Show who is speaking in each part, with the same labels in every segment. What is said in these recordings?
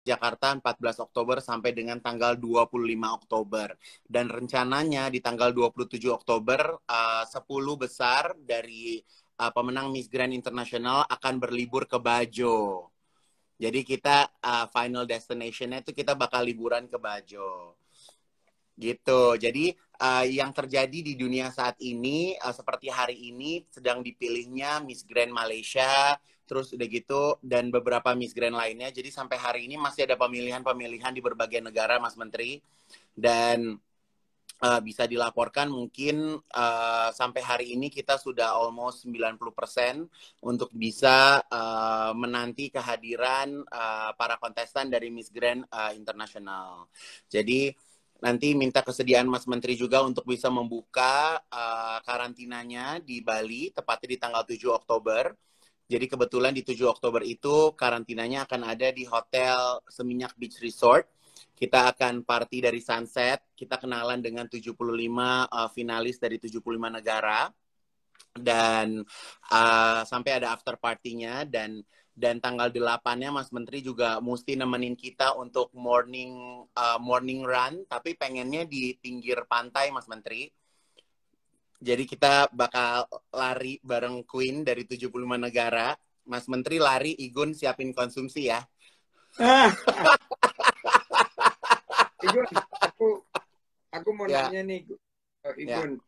Speaker 1: Jakarta 14 Oktober sampai dengan tanggal 25 Oktober. Dan rencananya di tanggal 27 Oktober 10 besar dari pemenang Miss Grand International akan berlibur ke Bajo. Jadi kita final destination-nya itu kita bakal liburan ke Bajo. Gitu. Jadi yang terjadi di dunia saat ini seperti hari ini sedang dipilihnya Miss Grand Malaysia, terus udah gitu dan beberapa Miss Grand lainnya. Jadi sampai hari ini masih ada pemilihan-pemilihan di berbagai negara, Mas Menteri. Dan bisa dilaporkan mungkin sampai hari ini kita sudah almost 90% untuk bisa menanti kehadiran para kontestan dari Miss Grand International. Jadi nanti minta kesediaan Mas Menteri juga untuk bisa membuka karantinanya di Bali, tepatnya di tanggal 7 Oktober. Jadi kebetulan di 7 Oktober itu karantinanya akan ada di Hotel Seminyak Beach Resort. Kita akan party dari sunset, kita kenalan dengan 75 finalis dari 75 negara. Dan sampai ada after party-nya dan tanggal 8-nya Mas Menteri juga mesti nemenin kita untuk morning run, tapi pengennya di pinggir pantai, Mas Menteri. Jadi kita bakal lari bareng Queen dari 75 negara. Mas Menteri lari, Igun siapin konsumsi ya.
Speaker 2: Igun, aku mau nanya nih, Igun.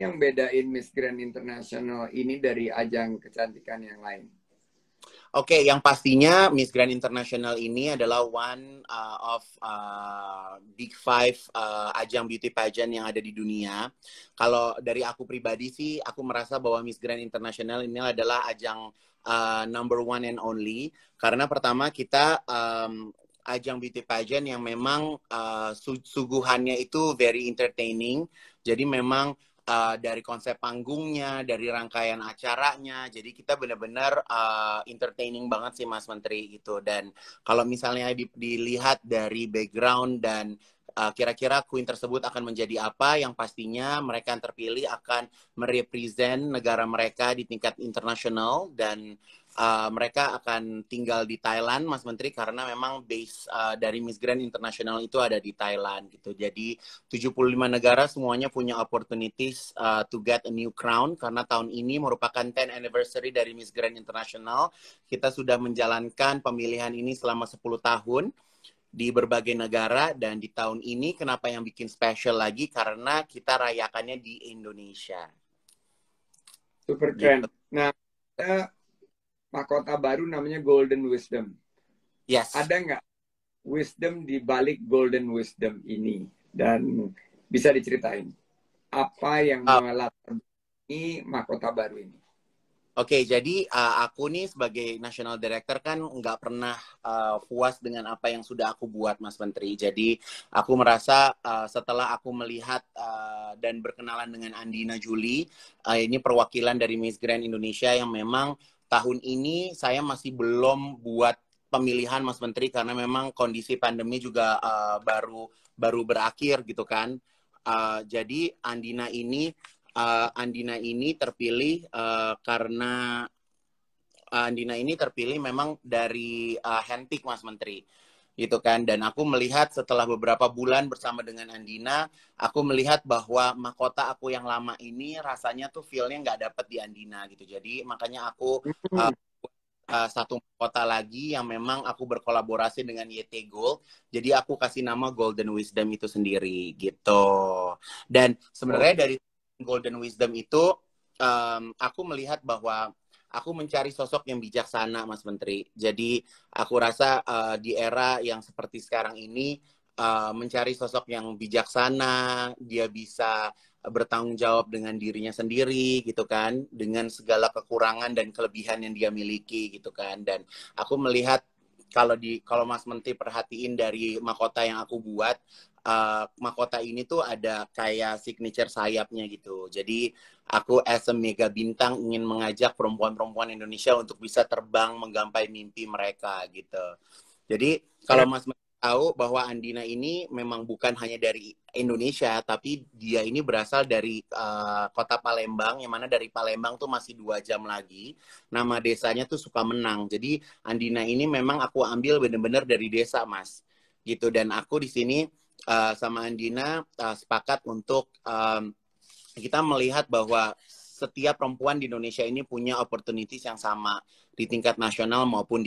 Speaker 2: Yang bedain Miss Grand International ini dari ajang kecantikan yang lain?
Speaker 1: Oke, yang pastinya Miss Grand International ini adalah one of Big Five ajang beauty pageant yang ada di dunia. Kalau dari aku pribadi sih, aku merasa bahwa Miss Grand International ini adalah ajang number one and only. Karena pertama kita ajang beauty pageant yang memang suguhannya itu very entertaining. Jadi memang dari konsep panggungnya, dari rangkaian acaranya, jadi kita benar-benar entertaining banget sih Mas Menteri gitu. Dan kalau misalnya dilihat dari background dan kira-kira Queen tersebut akan menjadi apa, yang pastinya mereka yang terpilih akan merepresent negara mereka di tingkat internasional dan mereka akan tinggal di Thailand, Mas Menteri, karena memang base dari Miss Grand International itu ada di Thailand gitu. Jadi 75 negara semuanya punya opportunities to get a new crown karena tahun ini merupakan 10th anniversary dari Miss Grand International. Kita sudah menjalankan pemilihan ini selama 10 tahun di berbagai negara dan di tahun ini kenapa yang bikin special lagi karena kita rayakannya di Indonesia.
Speaker 2: Super keren. Gitu. Nah, mahkota baru namanya Golden Wisdom.
Speaker 1: Yes.
Speaker 2: Ada nggak wisdom di balik Golden Wisdom ini? Dan bisa diceritain apa yang melatar belakangi mahkota baru ini?
Speaker 1: Oke, jadi aku nih sebagai National Director kan nggak pernah puas dengan apa yang sudah aku buat, Mas Menteri. Jadi aku merasa setelah aku melihat dan berkenalan dengan Andina Juli, ini perwakilan dari Miss Grand Indonesia yang memang tahun ini saya masih belum buat pemilihan, Mas Menteri, karena memang kondisi pandemi juga baru berakhir gitu kan. Jadi Andina ini terpilih karena Andina ini terpilih memang dari handpick, Mas Menteri, gitu kan. Dan aku melihat setelah beberapa bulan bersama dengan Andina, aku melihat bahwa mahkota aku yang lama ini rasanya tuh feel-nya nggak dapet di Andina gitu. Jadi makanya aku satu mahkota lagi yang memang aku berkolaborasi dengan YT Gold. Jadi aku kasih nama Golden Wisdom itu sendiri gitu. Dan sebenarnya dari Golden Wisdom itu aku melihat bahwa aku mencari sosok yang bijaksana, Mas Menteri. Jadi aku rasa di era yang seperti sekarang ini mencari sosok yang bijaksana, dia bisa bertanggung jawab dengan dirinya sendiri gitu kan, dengan segala kekurangan dan kelebihan yang dia miliki gitu kan. Dan aku melihat kalau Mas Menteri perhatiin dari mahkota yang aku buat, mahkota ini tuh ada kayak signature sayapnya gitu. Jadi aku as a mega bintang ingin mengajak perempuan-perempuan Indonesia untuk bisa terbang menggapai mimpi mereka gitu. Jadi kalau Mas Menteri tahu bahwa Andina ini memang bukan hanya dari Indonesia, tapi dia ini berasal dari kota Palembang, yang mana dari Palembang tuh masih 2 jam lagi. Nama desanya tuh Sukamenang. Jadi Andina ini memang aku ambil bener-bener dari desa, Mas. Gitu. Dan aku di sini sama Andina sepakat untuk kita melihat bahwa setiap perempuan di Indonesia ini punya opportunities yang sama di tingkat nasional maupun di